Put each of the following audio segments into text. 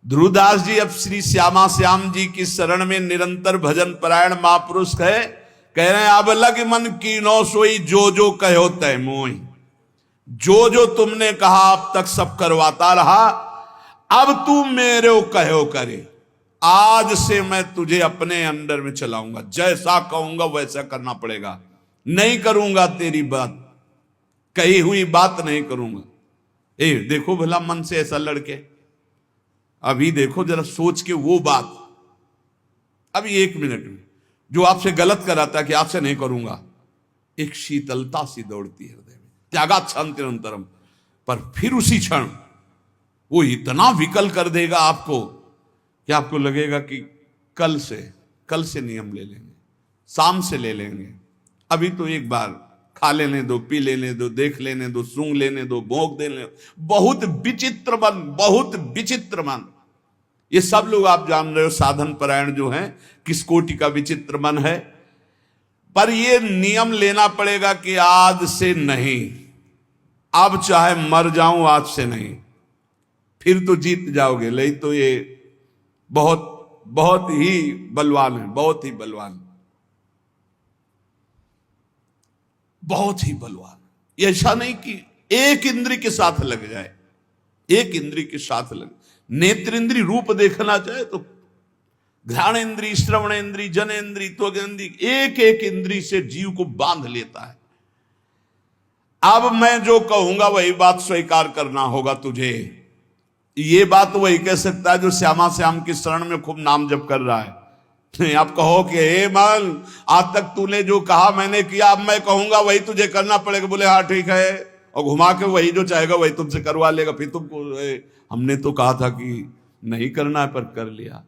ध्रुवदास जी अब श्री श्यामा श्याम जी की शरण में निरंतर भजन परायण महापुरुष है, कह रहे हैं अब लग मन की नो सोई जो जो कहो तय मोई। जो जो तुमने कहा अब तक सब करवाता रहा, अब तू मेरे कहो करे। आज से मैं तुझे अपने अंडर में चलाऊंगा, जैसा कहूंगा वैसा करना पड़ेगा, नहीं करूंगा तेरी बात, कही हुई बात नहीं करूंगा। देखो भला मन से ऐसा लड़के, अभी देखो जरा सोच के वो बात, अभी 1 मिनट में जो आपसे गलत कराता है कि आपसे नहीं करूंगा, एक शीतलता सी दौड़ती है हृदय में, त्यागात शांतिरंतरम। पर फिर उसी क्षण वो इतना विकल कर देगा आपको कि आपको लगेगा कि कल से नियम ले लेंगे, शाम से ले लेंगे, अभी तो एक बार खा लेने दो, पी लेने दो, देख लेने दो, सूंघ लेने दो, भोंक देने दो। बहुत विचित्र मन, बहुत विचित्र मन। ये सब लोग आप जान रहे हो साधन परायण जो हैं किस कोटि का विचित्र मन है। पर ये नियम लेना पड़ेगा कि आज से नहीं, अब चाहे मर जाऊं आज से नहीं, फिर तो जीत जाओगे। नहीं तो ये बहुत बहुत ही बलवान है, बहुत ही बलवान, बहुत ही बलवान। ये ऐसा नहीं कि एक इंद्री के साथ लग जाए, एक इंद्री के साथ लग, नेत्र इंद्री रूप देखना चाहे तो घ्राण इंद्री, श्रवण इंद्री, जनेन्द्री, त्वगेन्द्री, एक एक इंद्री से जीव को बांध लेता है। अब मैं जो कहूंगा वही बात स्वीकार करना होगा तुझे। ये बात वही कह सकता है जो श्यामा श्याम की शरण में खूब नाम जप कर रहा है। नहीं, आप कहो कि हे मन, आज तक तूने जो कहा मैंने किया, अब मैं कहूंगा वही तुझे करना पड़ेगा। बोले हाँ ठीक है, और घुमा के वही जो चाहेगा वही तुमसे करवा लेगा। फिर तुमको हमने तो कहा था कि नहीं करना है, पर कर लिया।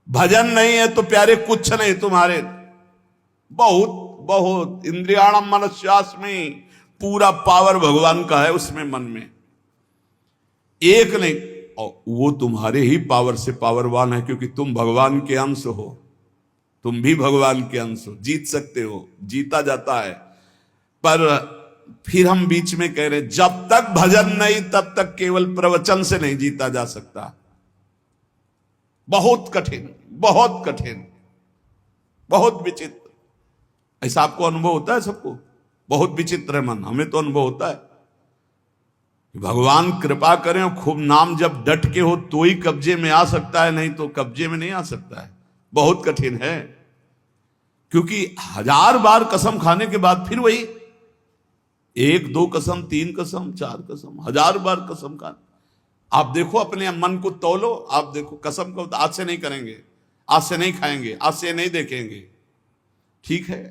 भजन नहीं है तो प्यारे कुछ नहीं तुम्हारे, बहुत बहुत इंद्रियाणम मनस्यास्मि, पूरा पावर भगवान का है उसमें, मन में एक नहीं। और वो तुम्हारे ही पावर से पावरवान है, क्योंकि तुम भगवान के अंश हो, तुम भी भगवान के अंश हो, जीत सकते हो, जीता जाता है। पर फिर हम बीच में कह रहे जब तक भजन नहीं तब तक केवल प्रवचन से नहीं जीता जा सकता। बहुत कठिन, बहुत कठिन, बहुत विचित्र। ऐसा आपको अनुभव होता है? सबको बहुत विचित्र है मन, हमें तो अनुभव होता है। भगवान कृपा करें और खूब नाम जब डट के हो तो ही कब्जे में आ सकता है, नहीं तो कब्जे में नहीं आ सकता है। बहुत कठिन है, क्योंकि 1000 बार कसम खाने के बाद फिर वही 1 2 कसम, 3 कसम, 4 कसम, 1000 बार कसम खाने। आप देखो अपने मन को तौलो, आप देखो कसम को आज से नहीं करेंगे, आज से नहीं खाएंगे, आज से नहीं देखेंगे, ठीक है।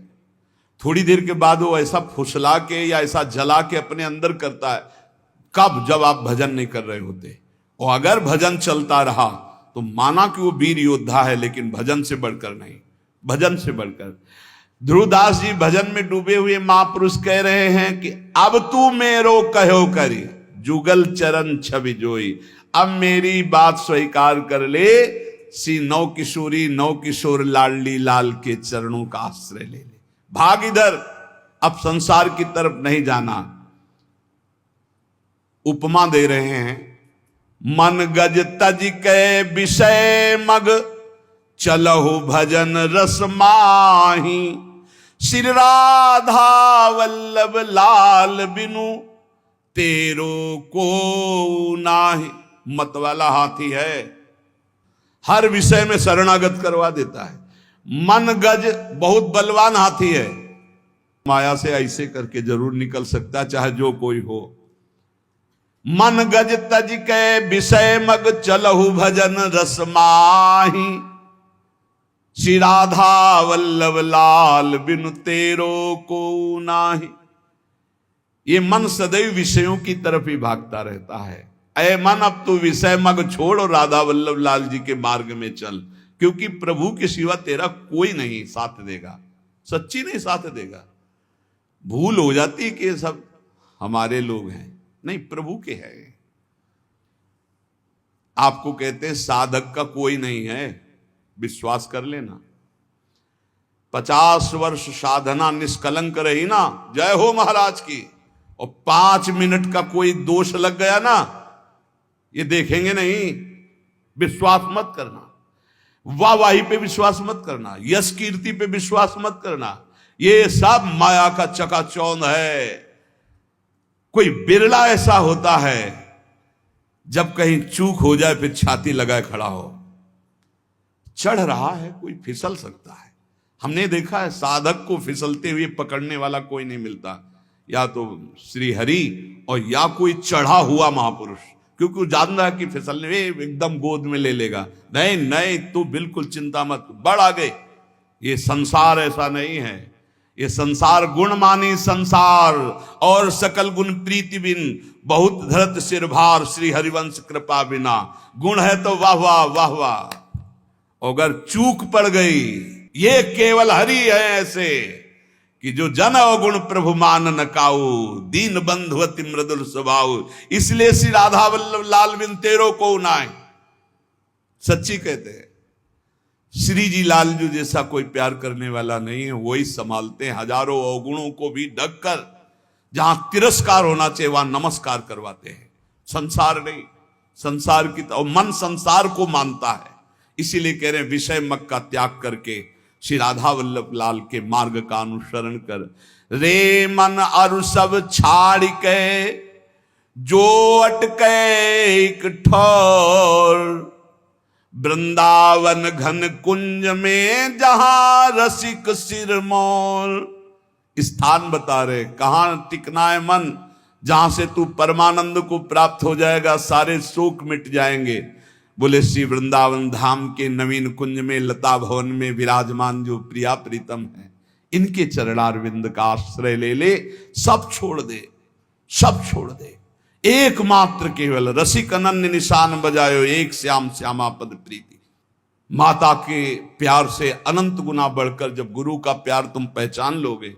थोड़ी देर के बाद वो ऐसा फुसला के या ऐसा जला के अपने अंदर करता है। कब? जब आप भजन नहीं कर रहे होते। और अगर भजन चलता रहा तो माना कि वो वीर योद्धा है, लेकिन भजन से बढ़कर नहीं, भजन से बढ़कर। ध्रुवदास जी भजन में डूबे हुए महापुरुष कह रहे हैं कि अब तू मेरो कहो करी, जुगल चरण छवि जोई। अब मेरी बात स्वीकार कर ले, सी नौ किशोरी नौ किशोर लाडली लाल के चरणों का आश्रय ले ले। भाग इधर, अब संसार की तरफ नहीं जाना। उपमा दे रहे हैं, मन गज तज के विषय मग, चलहु भजन रस माही। श्री राधा वल्लभ लाल बिनु, तेरो को नाही। मत वाला हाथी है, हर विषय में शरणागत करवा देता है। मन गज बहुत बलवान हाथी है, माया से ऐसे करके जरूर निकल सकता है, चाहे जो कोई हो। मन गज तज के विषय मग, चलहु भजन रस माही। श्री राधा वल्लभ लाल बिनु, तेरो को नाही। ये मन सदैव विषयों की तरफ ही भागता रहता है। ऐ मन, अब तू विषय मग छोड़ और राधा वल्लभ लाल जी के मार्ग में चल, क्योंकि प्रभु के सिवा तेरा कोई नहीं साथ देगा, सच्ची नहीं साथ देगा। भूल हो जाती कि सब हमारे लोग हैं, नहीं, प्रभु के हैं। आपको कहते हैं साधक का कोई नहीं है, विश्वास कर लेना। 50 वर्ष साधना निष्कलंक रही ना, जय हो महाराज की, और 5 मिनट का कोई दोष लग गया ना, ये देखेंगे नहीं, विश्वास मत करना, वाहवाही पे विश्वास मत करना, यश कीर्ति पे विश्वास मत करना। ये सब माया का चकाचौंध है। कोई बिरला ऐसा होता है जब कहीं चूक हो जाए फिर छाती लगाए खड़ा हो। चढ़ रहा है, कोई फिसल सकता है। हमने देखा है साधक को फिसलते हुए पकड़ने वाला कोई नहीं मिलता, या तो श्री हरि और या कोई चढ़ा हुआ महापुरुष, क्योंकि वो जान रहा है कि फिसलने में एकदम गोद में ले लेगा। नहीं नहीं, तू बिल्कुल चिंता मत, बढ़ आगे। ये संसार ऐसा नहीं है। ये संसार गुण मानी संसार, और सकल गुण प्रीति बिन, बहुत धरत सिर भार, श्री हरिवंश कृपा बिना। गुण है तो वाह वाह वाह वाह, अगर चूक पड़ गई, ये केवल हरि है ऐसे कि जो जन अवगुण प्रभु मान न काऊ, दीन बंधु अति मृदुल स्वभाव। इसलिए श्री राधा वल्लभ लाल बिन तेरो को नाय। सच्ची कहते हैं, श्री जी लालजू जैसा कोई प्यार करने वाला नहीं है। वही संभालते हैं हजारों अवगुणों को भी ढक कर। जहां तिरस्कार होना चाहिए वहां नमस्कार करवाते हैं। संसार नहीं, संसार की और मन संसार को मानता है। इसीलिए कह रहे हैं विषय मग का त्याग करके श्री राधा वल्लभ लाल के मार्ग का अनुसरण कर। रे मन अरु सब छाड़ के, जो अटके एक ठौर, वृंदावन घन कुंज में जहां रसिक सिरमौर। स्थान बता रहे कहां टिकना है मन, जहां से तू परमानंद को प्राप्त हो जाएगा, सारे शोक मिट जाएंगे। बोले श्री वृंदावन धाम के नवीन कुंज में, लता भवन में विराजमान जो प्रिया प्रीतम है, इनके चरणारविंद का आश्रय ले ले। सब छोड़ दे, सब छोड़ दे। एकमात्र केवल रसिक अनन्य निशान बजायो, एक श्याम श्यामा पद प्रीति। माता के प्यार से अनंत गुना बढ़कर जब गुरु का प्यार तुम पहचान लोगे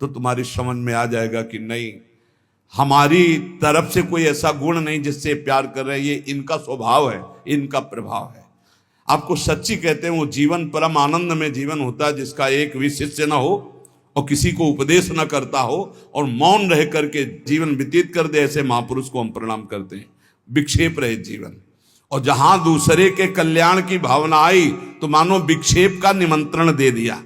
तो तुम्हारी समझ में आ जाएगा कि नहीं, हमारी तरफ से कोई ऐसा गुण नहीं जिससे प्यार कर रहे हैं, ये इनका स्वभाव है, इनका प्रभाव है। आपको सच्ची कहते हैं वो जीवन परम आनंद में जीवन होता है जिसका एक भी शिष्य ना हो और किसी को उपदेश न करता हो और मौन रह करके जीवन व्यतीत कर दे। ऐसे महापुरुष को हम प्रणाम करते हैं। विक्षेप रहित जीवन। और जहां दूसरे के कल्याण की भावना आई तो मानो विक्षेप का निमंत्रण दे दिया,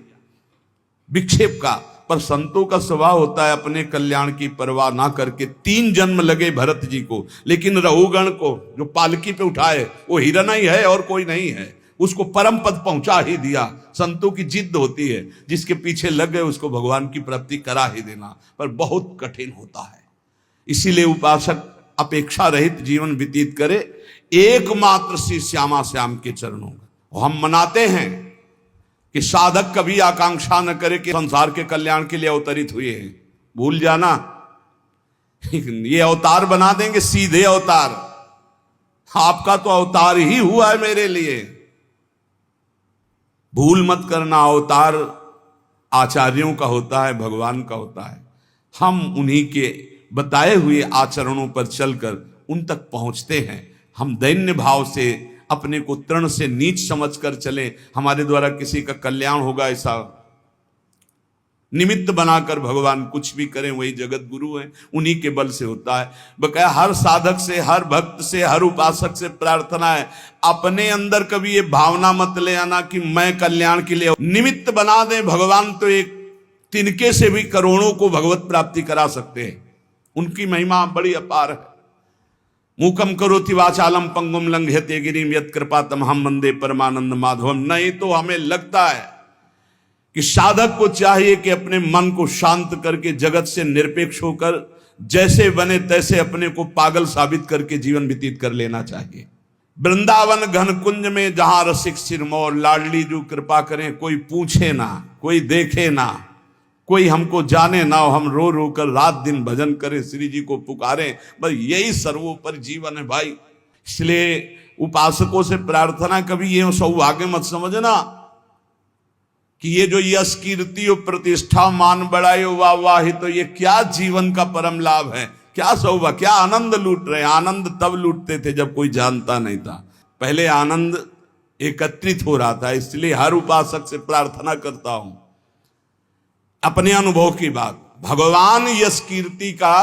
विक्षेप का। पर संतों का स्वभाव होता है अपने कल्याण की परवाह ना करके। 3 जन्म लगे भरत जी को, लेकिन रघुगण को जो पालकी पे उठाए वो हिरण ही है और कोई नहीं है, उसको परम पद पहुंचा ही दिया। संतों की जिद होती है, जिसके पीछे लग गए उसको भगवान की प्राप्ति करा ही देना, पर बहुत कठिन होता है। इसीलिए उपासक अपेक्षा रहित जीवन व्यतीत करे, एकमात्र श्री श्यामा श्याम के चरणों में। हम मनाते हैं कि साधक कभी आकांक्षा न करे कि संसार के कल्याण के लिए अवतरित हुए हैं। भूल जाना, ये अवतार बना देंगे, सीधे अवतार। आपका तो अवतार ही हुआ है मेरे लिए। भूल मत करना, अवतार आचार्यों का होता है, भगवान का होता है। हम उन्हीं के बताए हुए आचरणों पर चलकर उन तक पहुंचते हैं। हम दैन्य भाव से अपने को तृण से नीच समझकर चले, हमारे द्वारा किसी का कल्याण होगा ऐसा निमित्त बनाकर भगवान कुछ भी करें, वही जगत गुरु है, उन्हीं के बल से होता है। बकाया हर साधक से, हर भक्त से, हर उपासक से प्रार्थना है, अपने अंदर कभी ये भावना मत ले आना कि मैं कल्याण के लिए निमित्त बना दें। भगवान तो एक तिनके से भी करोड़ों को भगवत प्राप्ति करा सकते हैं। उनकी महिमा बड़ी अपार है। मूकम करोति वाचालम पंगुम लंघयते गिरिम यत् कृपा तमहम वंदे परमानंद माधवम। नहीं तो हमें लगता है कि साधक को चाहिए कि अपने मन को शांत करके जगत से निरपेक्ष होकर जैसे बने तैसे अपने को पागल साबित करके जीवन व्यतीत कर लेना चाहिए। वृंदावन घन कुंज में जहां रसिक सिरमौर, लाडली जो कृपा करें, कोई पूछे ना, कोई देखे ना, कोई हमको जाने ना हो, हम रो रो कर रात दिन भजन करें, श्री जी को पुकारें, बस यही सर्वोपरि जीवन है भाई। इसलिए उपासकों से प्रार्थना कभी ये सौभाग्य मत समझना कि ये जो यश कीर्ति और प्रतिष्ठा मान बढ़ाई वाह वाह, तो ये क्या जीवन का परम लाभ है, क्या सौभाग्य, क्या आनंद लूट रहे हैं। आनंद तब लूटते थे जब कोई जानता नहीं था, पहले आनंद एकत्रित हो रहा था। इसलिए हर उपासक से प्रार्थना करता हूं, अपने अनुभव की बात, भगवान यश कीर्ति का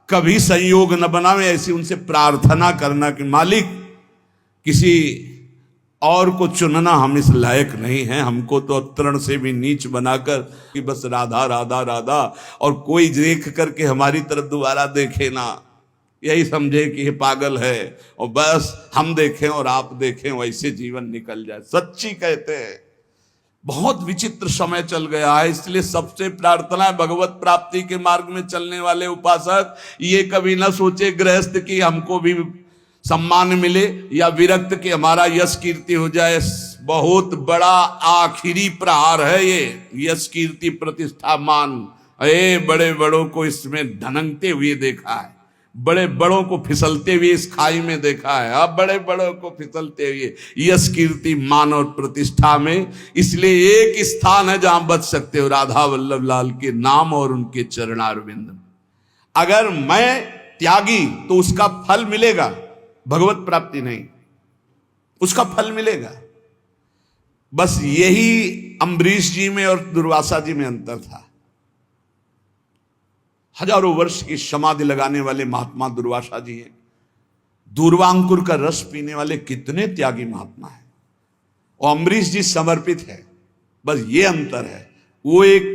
कभी संयोग न बनावे, ऐसी उनसे प्रार्थना करना कि मालिक किसी और को चुनना हम इस लायक नहीं है। हमको तो तृण से भी नीच बनाकर कि बस राधा राधा राधा, और कोई देख करके हमारी तरफ दोबारा देखे ना, यही समझे कि ये पागल है, और बस हम देखें और आप देखें, वैसे जीवन निकल जाए। सच्ची कहते हैं बहुत विचित्र समय चल गया है। इसलिए सबसे प्रार्थना है भगवत प्राप्ति के मार्ग में चलने वाले उपासक ये कभी ना सोचे गृहस्थ की हमको भी सम्मान मिले या विरक्त कि हमारा यश कीर्ति हो जाए। बहुत बड़ा आखिरी प्रहार है ये यश कीर्ति प्रतिष्ठा मान। बड़े बड़ों को इसमें धनकते हुए देखा है, बड़े बड़ों को फिसलते हुए इस खाई में देखा है। अब बड़े बड़ों को फिसलते हुए यश कीर्ति मान और प्रतिष्ठा में। इसलिए एक स्थान है जहां बच सकते हो, राधा वल्लभ लाल के नाम और उनके चरणारविंद। अगर मैं त्यागी तो उसका फल मिलेगा, भगवत प्राप्ति नहीं, उसका फल मिलेगा। बस यही अम्बरीश जी में और दुर्वासा जी में अंतर था। हजारों वर्ष की समाधि लगाने वाले महात्मा दुर्वासा जी हैं, दूर्वांकुर का रस पीने वाले कितने त्यागी महात्मा हैं, और अम्बरीश जी समर्पित है। बस ये अंतर है, वो एक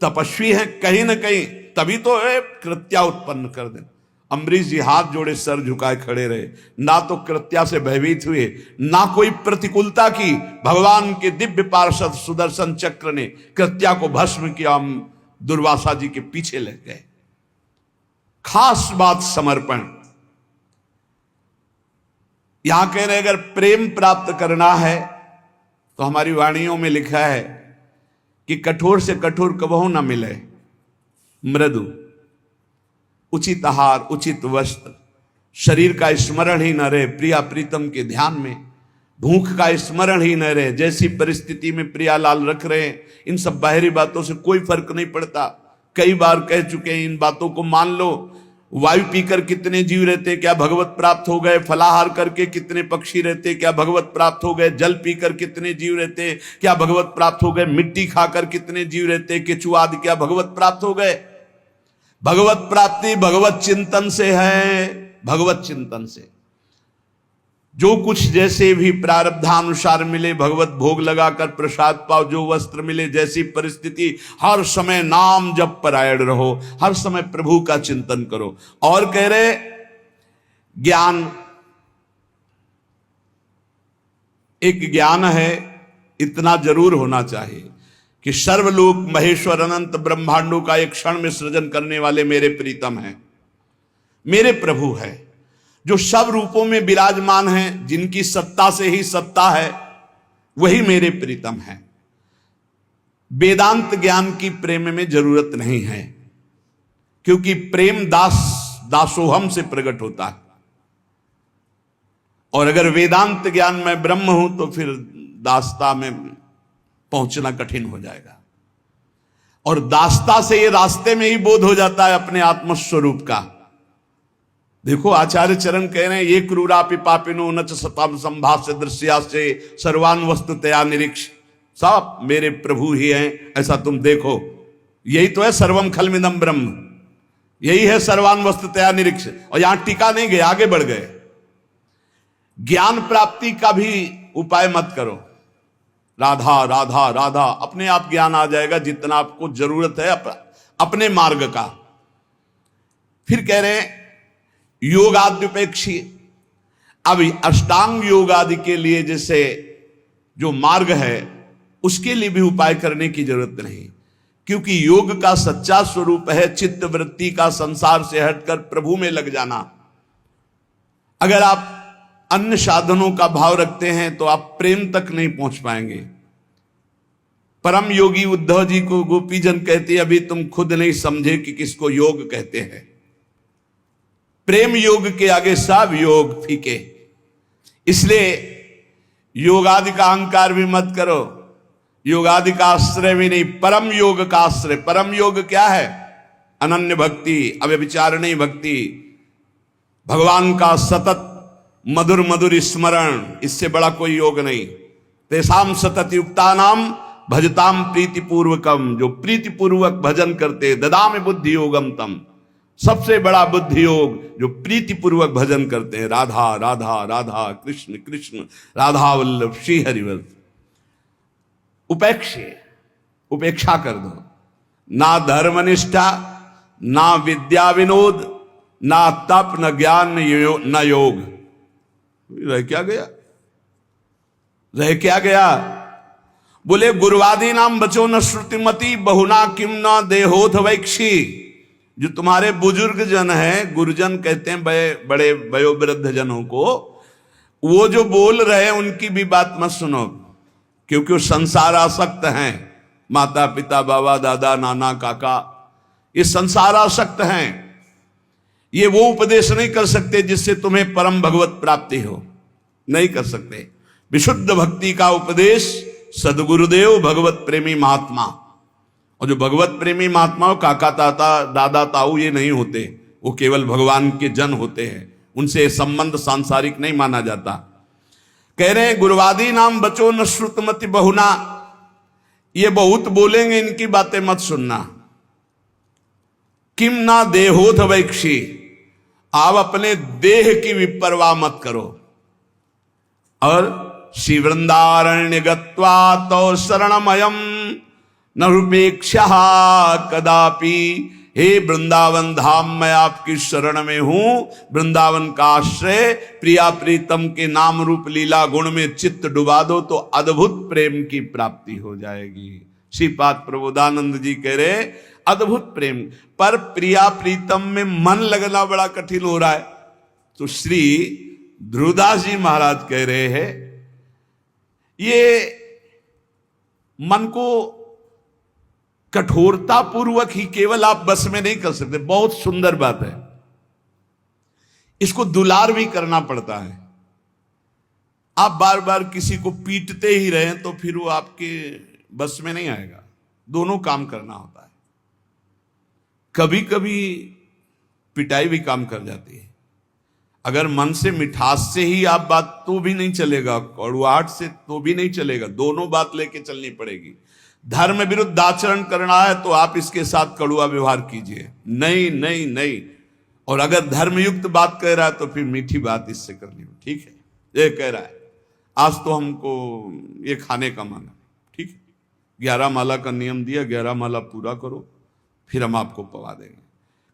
तपस्वी है कहीं ना कहीं, तभी तो कृत्या उत्पन्न कर दे। अम्बरीश जी हाथ जोड़े सर झुकाए खड़े रहे, ना तो कृत्या से भयभीत हुए, ना कोई प्रतिकूलता की। भगवान के दिव्य पार्षद सुदर्शन चक्र ने कृत्या को भस्म किया, हम दुर्वासा जी के पीछे लग गए। खास बात समर्पण। यहां कह रहे अगर प्रेम प्राप्त करना है तो हमारी वाणियों में लिखा है कि कठोर से कठोर कबहू ना मिले, मृदु, उचित आहार, उचित वस्त्र, शरीर का स्मरण ही न रहे प्रिया प्रीतम के ध्यान में, भूख का स्मरण ही न रहे, जैसी परिस्थिति में प्रियालाल रख रहे हैं, इन सब बाहरी बातों से कोई फर्क नहीं पड़ता। कई बार कह चुके हैं, इन बातों को मान लो। वायु पीकर कितने जीव रहते, क्या भगवत प्राप्त हो गए? फलाहार करके कितने पक्षी रहते, क्या भगवत प्राप्त हो गए? जल पीकर कितने जीव रहते, क्या भगवत प्राप्त हो गए? मिट्टी खाकर कितने जीव रहते, केचुआ आदि, क्या भगवत प्राप्त हो गए? भगवत प्राप्ति भगवत चिंतन से है, भगवत चिंतन से। जो कुछ जैसे भी प्रारब्धानुसार मिले, भगवत भोग लगाकर प्रसाद पाओ, जो वस्त्र मिले, जैसी परिस्थिति, हर समय नाम जप परायण रहो, हर समय प्रभु का चिंतन करो। और कह रहे ज्ञान, एक ज्ञान है, इतना जरूर होना चाहिए कि सर्वलोक महेश्वर अनंत ब्रह्मांडों का एक क्षण में सृजन करने वाले मेरे प्रीतम हैं, मेरे प्रभु है, जो सब रूपों में विराजमान हैं, जिनकी सत्ता से ही सत्ता है, वही मेरे प्रीतम है। वेदांत ज्ञान की प्रेम में जरूरत नहीं है, क्योंकि प्रेम दासोहम से प्रकट होता है। और अगर वेदांत ज्ञान में ब्रह्म हूं तो फिर दासता में पहुंचना कठिन हो जाएगा। और दासता से ये रास्ते में ही बोध हो जाता है अपने आत्मस्वरूप का। देखो आचार्य चरण कह रहे हैं, ये क्रूरापि पापिनो न च सताम संभाष्य दृश्या से सर्वान वस्तुतया निरीक्ष। सब मेरे प्रभु ही हैं, ऐसा तुम देखो। यही तो है सर्वम खलमिदम ब्रह्म, यही है सर्वान वस्तुतया निरीक्ष। और यहां टिका नहीं गए, आगे बढ़ गए। ज्ञान प्राप्ति का भी उपाय मत करो, राधा राधा राधा, अपने आप ज्ञान आ जाएगा जितना आपको जरूरत है अपने मार्ग का। फिर कह रहे हैं योगाद्युपेक्षी। अब अष्टांग योग आदि के लिए जैसे जो मार्ग है उसके लिए भी उपाय करने की जरूरत नहीं, क्योंकि योग का सच्चा स्वरूप है चित्त वृत्ति का संसार से हटकर प्रभु में लग जाना। अगर आप अन्य साधनों का भाव रखते हैं तो आप प्रेम तक नहीं पहुंच पाएंगे। परम योगी उद्धव जी को गोपीजन कहते, अभी तुम खुद नहीं समझे कि किसको योग कहते हैं। प्रेम योग के आगे सब योग फीके। इसलिए योगादि का अहंकार भी मत करो, योगादि का आश्रय भी नहीं, परम योग का आश्रय। परम योग क्या है? अनन्य भक्ति, अव्यभिचारिणी भक्ति, भगवान का सतत मधुर मधुर स्मरण, इससे बड़ा कोई योग नहीं। तेसाम सतत युक्ता नाम भजताम प्रीतिपूर्वकम, जो प्रीतिपूर्वक भजन करते, ददामि बुद्धि योगम तम, सबसे बड़ा बुद्धि योग जो प्रीति पूर्वक भजन करते हैं, राधा राधा राधा कृष्ण कृष्ण राधा वल्लभ श्री हरिवल्लभ। उपेक्षा कर दो, ना धर्मनिष्ठा, ना विद्या विनोद, ना तप, न ज्ञान, न योग। रह क्या गया? रह क्या गया? बोले गुरुवादी नाम बचो न श्रुतिमती, बहुना किम न देहोथ वैक्षी। जो तुम्हारे बुजुर्ग जन हैं, गुरुजन कहते हैं बड़े वयोवृद्ध जनों को, वो जो बोल रहे हैं उनकी भी बात मत सुनो, क्योंकि वो संसार आसक्त हैं। माता पिता बाबा दादा नाना काका ये संसार आसक्त हैं। ये वो उपदेश नहीं कर सकते जिससे तुम्हें परम भगवत प्राप्ति हो, नहीं कर सकते। विशुद्ध भक्ति का उपदेश सदगुरुदेव भगवत प्रेमी महात्मा, और जो भगवत प्रेमी महात्मा काका ताता दादा ताऊ ये नहीं होते, वो केवल भगवान के जन होते हैं, उनसे संबंध सांसारिक नहीं माना जाता। कह रहे हैं गुरुवादी नाम बचो न श्रुतमति बहुना, ये बहुत बोलेंगे, इनकी बातें मत सुनना। किम ना देहोथ वैक्षी, आप अपने देह की विपरवाह मत करो। और श्री वृंदारण्य गत्वा तो शरणमयम न रूपेक्षा कदापि। हे वृंदावन धाम, मैं आपकी शरण में हूं, वृंदावन का आश्रय। प्रिया प्रीतम के नाम रूप लीला गुण में चित्त डुबा दो तो अद्भुत प्रेम की प्राप्ति हो जाएगी। श्रीपाद प्रबोधानंद जी कह रहे अद्भुत प्रेम, पर प्रिया प्रीतम में मन लगना बड़ा कठिन हो रहा है। तो श्री ध्रुवदास जी महाराज कह रहे हैं ये मन को कठोरता पूर्वक ही केवल आप बस में नहीं कर सकते। बहुत सुंदर बात है, इसको दुलार भी करना पड़ता है। आप बार बार किसी को पीटते ही रहें तो फिर वो आपके बस में नहीं आएगा। दोनों काम करना होता है। कभी कभी पिटाई भी काम कर जाती है। अगर मन से मिठास से ही आप बात तो भी नहीं चलेगा, कड़ुआहट से तो भी नहीं चलेगा, दोनों बात लेके चलनी पड़ेगी। धर्म विरुद्ध आचरण करना है तो आप इसके साथ कड़ुआ व्यवहार कीजिए, नहीं नहीं नहीं। और अगर धर्मयुक्त बात कह रहा है तो फिर मीठी बात इससे करनी हो। ठीक है, ये कह रहा है आज तो हमको ये खाने का मन है, ठीक है, 11 माला का नियम दिया, 11 माला पूरा करो फिर हम आपको पवा देंगे।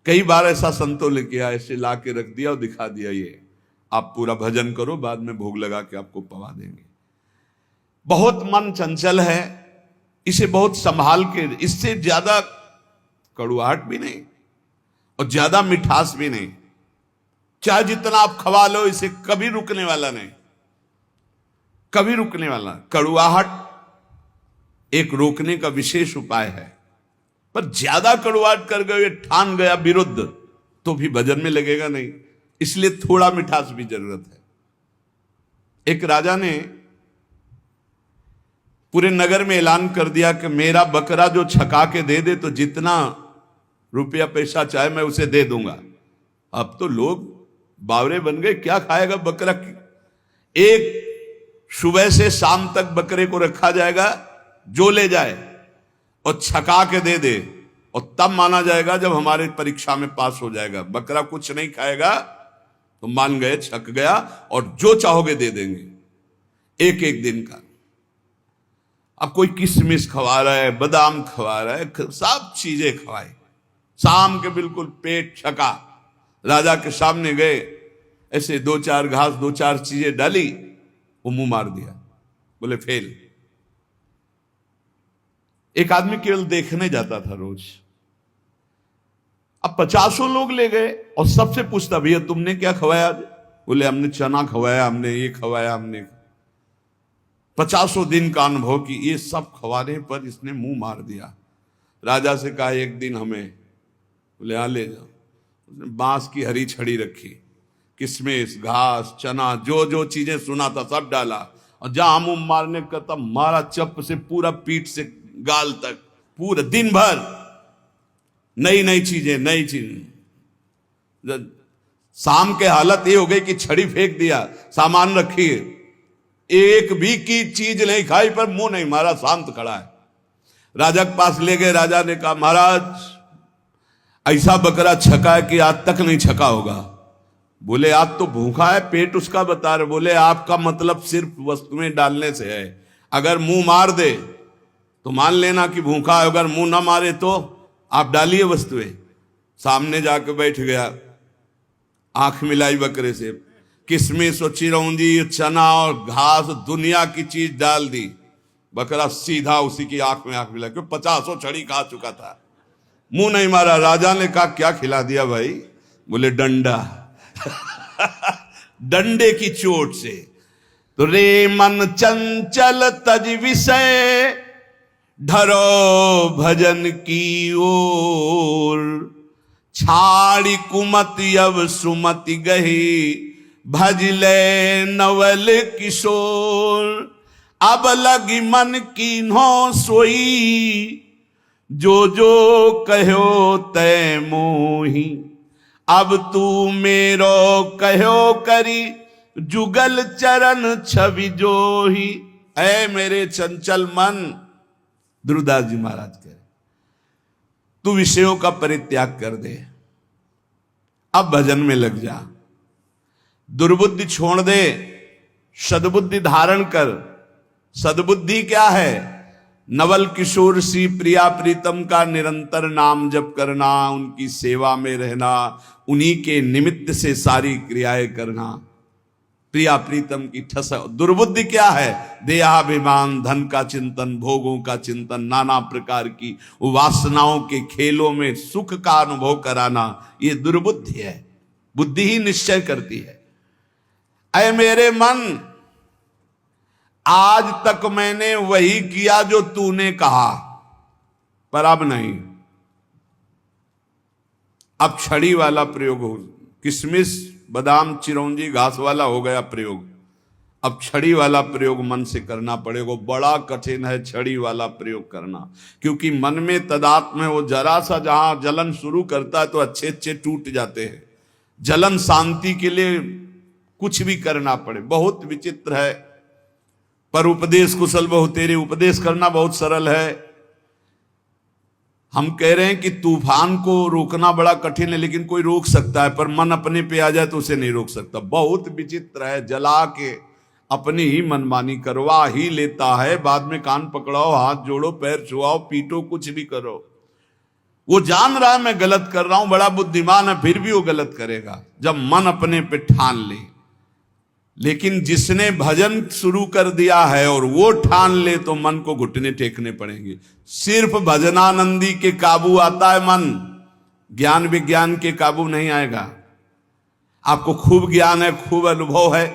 कई बार ऐसा संतों ने किया, ऐसे ला के रख दिया और दिखा दिया ये आप पूरा भजन करो, बाद में भोग लगा के आपको पवा देंगे। बहुत मन चंचल है, इसे बहुत संभाल के, इससे ज्यादा कड़ुआहट भी नहीं और ज्यादा मिठास भी नहीं। चाहे जितना आप खवा लो, इसे कभी रुकने वाला नहीं, कभी रुकने वाला। कड़ुआहट एक रोकने का विशेष उपाय है, पर ज्यादा कड़ुआहट कर गए, ठान गया विरुद्ध, तो भी भजन में लगेगा नहीं। इसलिए थोड़ा मिठास भी जरूरत है। एक राजा ने पूरे नगर में ऐलान कर दिया कि मेरा बकरा जो छका के दे दे तो जितना रुपया पैसा चाहे मैं उसे दे दूंगा। अब तो लोग बावरे बन गए, क्या खाएगा बकरा। एक सुबह से शाम तक बकरे को रखा जाएगा, जो ले जाए और छका के दे दे, और तब माना जाएगा जब हमारे परीक्षा में पास हो जाएगा। बकरा कुछ नहीं खाएगा तो मान गए छक गया, और जो चाहोगे दे देंगे एक एक दिन का। अब कोई किशमिश खवा रहा है, बादाम खवा रहा है, सब चीजें खवाई, शाम के बिल्कुल पेट छका। राजा के सामने गए, ऐसे 2-4 घास 2-4 चीजें डाली, वो मुंह मार दिया, बोले फेल। एक आदमी केवल देखने जाता था रोज, अब 50 लोग ले गए और सबसे पूछता भैया तुमने क्या खवाया आज? बोले हमने चना खवाया, हमने ये खवाया, हमने 50 दिन का अनुभव की ये सब खवाने पर इसने मुंह मार दिया। राजा से कहा एक दिन हमें, बोले हाँ ले जाओ। उसने बांस की हरी छड़ी रखी, किशमिश घास चना जो जो चीजें सुना था सब डाला, और जहां मुंह मारने का तब मारा चप से पूरा पीठ से गाल तक, पूरा दिन भर नई नई चीजें, नई चीजें। शाम के हालत ये हो गई कि छड़ी फेंक दिया, सामान रखी, एक भी की चीज नहीं खाई पर मुंह नहीं मारा, शांत खड़ा है। राजा के पास ले गए, राजा ने कहा महाराज ऐसा बकरा छका है कि आज तक नहीं छका होगा। बोले आज तो भूखा है, पेट उसका बता रहे। बोले आपका मतलब सिर्फ वस्तुएं डालने से है। अगर मुंह मार दे तो मान लेना कि भूखा है, अगर मुंह ना मारे तो आप डालिए वस्तुएं। सामने जाके बैठ गया, आंख मिलाई बकरे से, किशमिश और चिरौंजी, चना और घास, दुनिया की चीज डाल दी। बकरा सीधा उसी की आंख में आंख मिला, क्यों 50 छड़ी खा चुका था, मुंह नहीं मारा। राजा ने कहा क्या खिला दिया भाई? बोले डंडा। डंडे की चोट से। तो रे मन चंचल तज विषय, ढरो भजन की ओर, छाड़ी कुमति अब सुमति गही, भजले नवल किशोर। अब लगी मन कीन्हो सोई, जो जो कहो तै मोही। अब तू मेरो कहो करी, जुगल चरण छवि जोही। ऐ मेरे चंचल मन, ध्रुवदास जी महाराज कह रहे, तू विषयों का परित्याग कर दे, अब भजन में लग जा, दुर्बुद्धि छोड़ दे, सद्बुद्धि धारण कर। सद्बुद्धि क्या है? नवल किशोर सी प्रिया प्रीतम का निरंतर नाम जप करना, उनकी सेवा में रहना, उन्हीं के निमित्त से सारी क्रियाएं करना, प्रिया प्रीतम की ठस। दुर्बुद्धि क्या है? देहाभिमान, धन का चिंतन, भोगों का चिंतन, नाना प्रकार की वासनाओं के खेलों में सुख का अनुभव कराना, ये दुर्बुद्धि है। बुद्धि ही निश्चय करती है। ऐ मेरे मन, आज तक मैंने वही किया जो तूने कहा, पर अब नहीं। अब छड़ी वाला प्रयोग हो, किशमिश बादाम चिरौंजी घास वाला हो गया प्रयोग। अब छड़ी वाला प्रयोग मन से करना पड़ेगा। बड़ा कठिन है छड़ी वाला प्रयोग करना, क्योंकि मन में तदात्म है। वो जरा सा जहां जलन शुरू करता है तो अच्छे अच्छे टूट जाते हैं। जलन शांति के लिए कुछ भी करना पड़े, बहुत विचित्र है। पर उपदेश कुशल बहु तेरे, उपदेश करना बहुत सरल है। हम कह रहे हैं कि तूफान को रोकना बड़ा कठिन है, लेकिन कोई रोक सकता है, पर मन अपने पे आ जाए तो उसे नहीं रोक सकता। बहुत विचित्र है। जला के अपनी ही मनमानी करवा ही लेता है। बाद में कान पकड़ाओ, हाथ जोड़ो, पैर छुआओ, पीटो, कुछ भी करो। वो जान रहा है मैं गलत कर रहा हूं, बड़ा बुद्धिमान है, फिर भी वो गलत करेगा जब मन अपने पे ठान ले। लेकिन जिसने भजन शुरू कर दिया है और वो ठान ले तो मन को घुटने टेकने पड़ेंगे। सिर्फ भजनानंदी के काबू आता है मन, ज्ञान विज्ञान के काबू नहीं आएगा। आपको खूब ज्ञान है, खूब अनुभव है,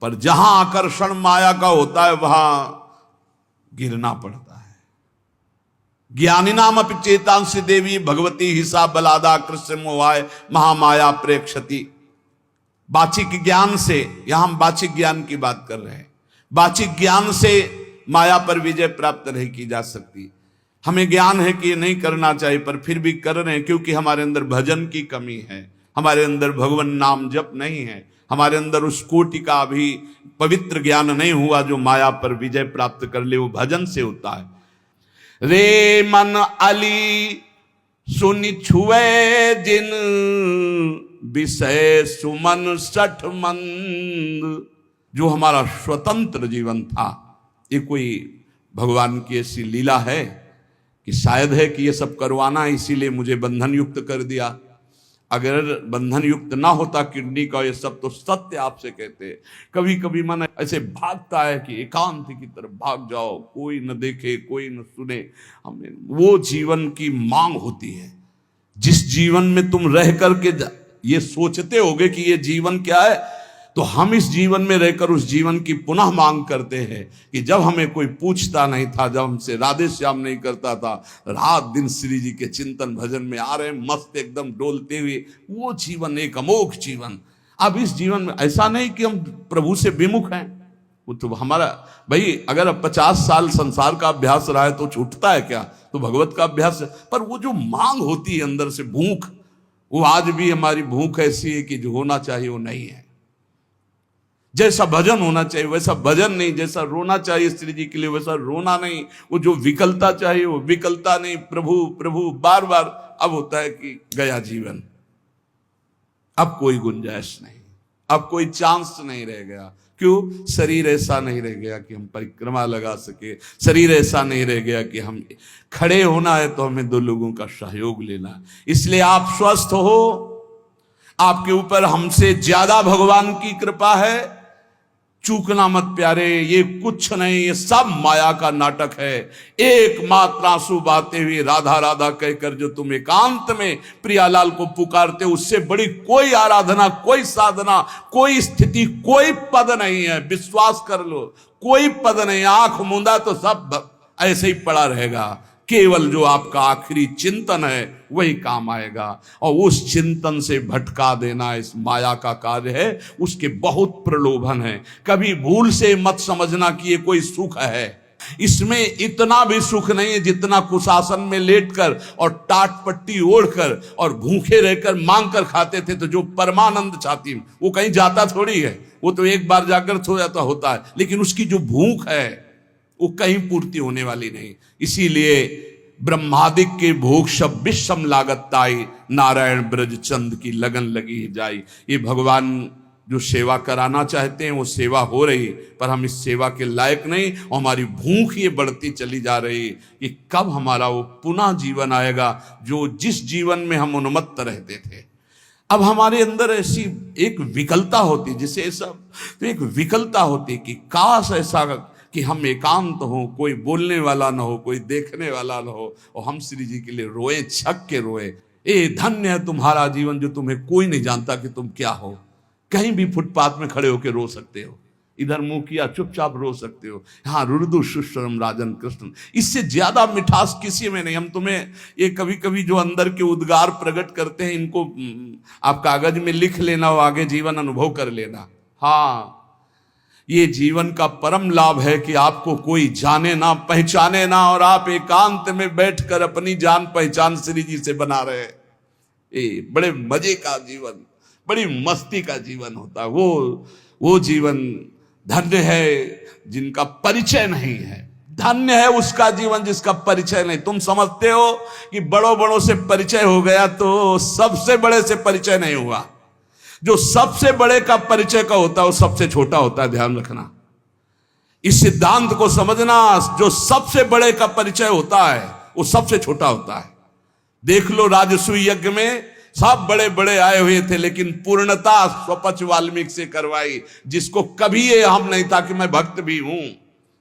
पर जहां आकर्षण माया का होता है वहां गिरना पड़ता है। ज्ञानी नाम अपि चेतांसी देवी, भगवती हिसा बलादा कृष्ण मोहाय महामाया प्रेक्षति। बाचिक ज्ञान से, यहां हम बाचिक ज्ञान की बात कर रहे हैं। बाचिक ज्ञान से माया पर विजय प्राप्त नहीं की जा सकती। हमें ज्ञान है कि ये नहीं करना चाहिए, पर फिर भी कर रहे हैं, क्योंकि हमारे अंदर भजन की कमी है, हमारे अंदर भगवान नाम जप नहीं है, हमारे अंदर उस कोटि का भी पवित्र ज्ञान नहीं हुआ जो माया पर विजय प्राप्त कर ले। वो भजन से होता है। रे मन अली सुनि छुए जिन, विषय सुमन सठ मंद। जो हमारा स्वतंत्र जीवन था, ये कोई भगवान की ऐसी लीला है कि शायद है कि ये सब करवाना, इसीलिए मुझे बंधन युक्त कर दिया। अगर बंधन युक्त ना होता किडनी का ये सब, तो सत्य आपसे कहते हैं, कभी कभी मन ऐसे भागता है कि एकांत की तरफ भाग जाओ, कोई न देखे, कोई न सुने। हमें वो जीवन की मांग होती है, जिस जीवन में तुम रह करके ये सोचते होगे कि ये जीवन क्या है, तो हम इस जीवन में रहकर उस जीवन की पुनः मांग करते हैं कि जब हमें कोई पूछता नहीं था, जब हमसे राधे श्याम नहीं करता था, रात दिन श्री जी के चिंतन भजन में आ रहे मस्त एकदम डोलते हुए, वो जीवन एक अमोघ जीवन। अब इस जीवन में ऐसा नहीं कि हम प्रभु से विमुख हैं। वो तो हमारा भाई, अगर 50 साल संसार का अभ्यास रहा है तो छूटता है क्या? तो भगवत का अभ्यास है। पर वो जो मांग होती है अंदर से, भूख, वो आज भी हमारी भूख ऐसी है कि जो होना चाहिए वो नहीं है। जैसा भजन होना चाहिए वैसा भजन नहीं, जैसा रोना चाहिए श्री जी के लिए वैसा रोना नहीं, वो जो विकलता चाहिए वो विकलता नहीं। प्रभु प्रभु बार बार अब होता है कि गया जीवन, अब कोई गुंजाइश नहीं, अब कोई चांस नहीं रह गया। क्यों? शरीर ऐसा नहीं रह गया कि हम परिक्रमा लगा सके, शरीर ऐसा नहीं रह गया कि हम खड़े होना है तो हमें दो लोगों का सहयोग लेना। इसलिए आप स्वस्थ हो, आपके ऊपर हमसे ज्यादा भगवान की कृपा है। चूकना मत प्यारे, ये कुछ नहीं, ये सब माया का नाटक है। एकमात्र आंसू बहाते हुए राधा राधा कहकर जो तुम एकांत में प्रियालाल को पुकारते, उससे बड़ी कोई आराधना, कोई साधना, कोई स्थिति, कोई पद नहीं है। विश्वास कर लो, कोई पद नहीं। आंख मूंदा तो सब ऐसे ही पड़ा रहेगा। केवल जो आपका आखिरी चिंतन है वही काम आएगा, और उस चिंतन से भटका देना इस माया का कार्य है। उसके बहुत प्रलोभन है। कभी भूल से मत समझना कि ये कोई सुख है। इसमें इतना भी सुख नहीं है जितना कुशासन में लेटकर और टाट पट्टी ओढ़कर और भूखे रहकर मांग कर खाते थे। तो जो परमानंद चाहती वो कहीं जाता थोड़ी है, वो तो एक बार जाकर सो जाता होता है, लेकिन उसकी जो भूख है वो कहीं पूर्ति होने वाली नहीं। इसीलिए ब्रह्मादिक के भोग सब विषम लागत ताई, नारायण ब्रज चंद की लगन लगी जाई। ये भगवान जो सेवा कराना चाहते हैं वो सेवा हो रही, पर हम इस सेवा के लायक नहीं, और हमारी भूख ये बढ़ती चली जा रही कि कब हमारा वो पुनः जीवन आएगा जो जिस जीवन में हम उन्मत्त रहते थे। अब हमारे अंदर ऐसी एक विकलता होती, जिसे सब तो एक विकलता होती कि काश ऐसा कि हम एकांत हो, कोई बोलने वाला ना हो, कोई देखने वाला ना हो, और हम श्री जी के लिए रोए, छक के रोए। ए धन्य है तुम्हारा जीवन जो तुम्हें कोई नहीं जानता कि तुम क्या हो। कहीं भी फुटपाथ में खड़े होकर रो सकते हो, इधर मुंह किया चुपचाप रो सकते हो। हाँ, रुदु सुश्रम राजन कृष्ण, इससे ज्यादा मिठास किसी में नहीं। हम तुम्हें ये कभी कभी जो अंदर के उद्गार प्रकट करते हैं, इनको आप कागज में लिख लेना और आगे जीवन अनुभव कर लेना। हाँ, ये जीवन का परम लाभ है कि आपको कोई जाने ना, पहचाने ना, और आप एकांत में बैठकर अपनी जान पहचान श्री जी से बना रहे। ये बड़े मजे का जीवन, बड़ी मस्ती का जीवन होता है। वो जीवन धन्य है जिनका परिचय नहीं है। धन्य है उसका जीवन जिसका परिचय नहीं। तुम समझते हो कि बड़ों बड़ों से परिचय हो गया तो सबसे बड़े से परिचय नहीं हुआ। जो सबसे बड़े का परिचय का होता है वो सबसे छोटा होता है, ध्यान रखना। इस सिद्धांत को समझना, जो सबसे बड़े का परिचय होता है वो सबसे छोटा होता है। देख लो, राजसूय यज्ञ में सब बड़े बड़े आए हुए थे, लेकिन पूर्णता स्वपच वाल्मीकि से करवाई, जिसको कभी ये हम नहीं था कि मैं भक्त भी हूं।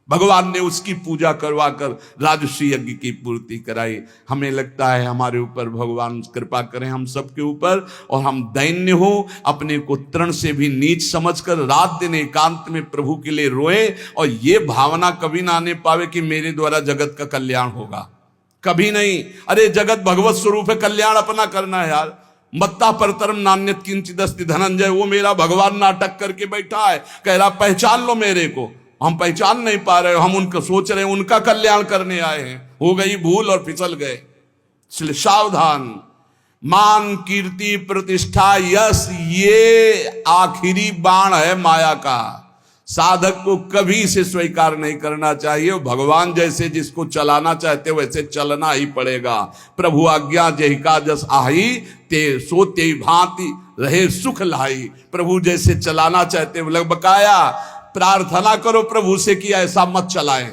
भगवान ने उसकी पूजा करवा कर राजसूय यज्ञ की पूर्ति कराई। हमें लगता है हमारे ऊपर भगवान कृपा करें हम सबके ऊपर, और हम दैन्य हो, अपने को तृण से भी नीच समझकर रात दिन एकांत में प्रभु के लिए रोए, और ये भावना कभी ना आने पावे कि मेरे द्वारा जगत का कल्याण होगा। कभी नहीं। अरे जगत भगवत स्वरूप है, कल्याण अपना करना है यार। मत्ता परतरम नान्यत किंचिदस्ति धनंजय, वो मेरा भगवान नाटक करके बैठा है, कह रहा पहचान लो मेरे को। हम पहचान नहीं पा रहे, हम उनका सोच रहे हैं उनका कल्याण करने आए हैं। हो गई भूल और फिसल गए। इसलिए सावधान। मान, कीर्ति, प्रतिष्ठा, यश, ये आखिरी बाण है माया का। साधक को कभी इसे स्वीकार नहीं करना चाहिए। भगवान जैसे जिसको चलाना चाहते वैसे चलना ही पड़ेगा। प्रभु आज्ञा जहिका जस आही, ते सो ते भांति रहे सुख लाई। प्रभु जैसे चलाना चाहते लग बकाया प्रार्थना करो प्रभु से कि ऐसा मत चलाएं,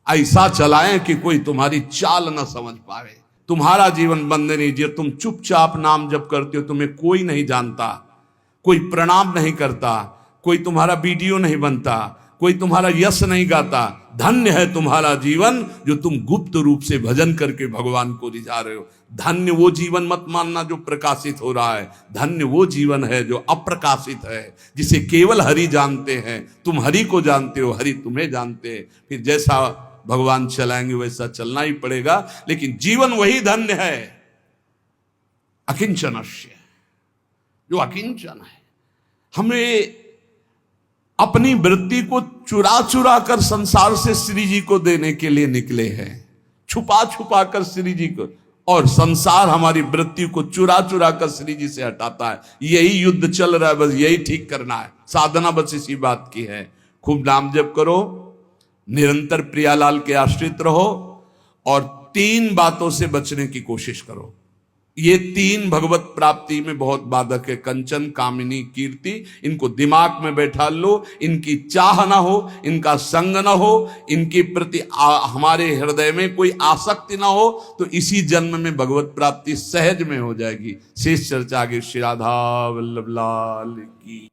ऐसा चलाएं कि कोई तुम्हारी चाल न समझ पाए। तुम्हारा जीवन बंदनी जो तुम चुपचाप नाम जप करते हो, तुम्हें कोई नहीं जानता, कोई प्रणाम नहीं करता, कोई तुम्हारा वीडियो नहीं बनता, कोई तुम्हारा यश नहीं गाता। धन्य है तुम्हारा जीवन जो तुम गुप्त रूप से भजन करके भगवान को रिझा रहे हो। धन्य वो जीवन मत मानना जो प्रकाशित हो रहा है, धन्य वो जीवन है जो अप्रकाशित है, जिसे केवल हरि जानते हैं। तुम हरि को जानते हो, हरि तुम्हें जानते हैं। फिर जैसा भगवान चलाएंगे वैसा चलना ही पड़ेगा, लेकिन जीवन वही धन्य है अकिंचनस्य, जो अकिंचन है। हमें अपनी वृत्ति को चुरा चुरा कर संसार से श्री जी को देने के लिए निकले हैं, छुपा छुपा कर श्री जी को। और संसार हमारी वृत्ति को चुरा चुरा कर श्री जी से हटाता है। यही युद्ध चल रहा है, बस यही ठीक करना है। साधना बस इसी बात की है। खूब नाम जप करो, निरंतर प्रियालाल के आश्रित रहो और 3 बातों से बचने की कोशिश करो। ये 3 भगवत प्राप्ति में बहुत बाधक है। कंचन, कामिनी, कीर्ति। इनको दिमाग में बैठा लो। इनकी चाह ना हो, इनका संग ना हो, इनके प्रति हमारे हृदय में कोई आसक्ति ना हो, तो इसी जन्म में भगवत प्राप्ति सहज में हो जाएगी। शेष चर्चा आगे। श्री राधा वल्लभ लाल की।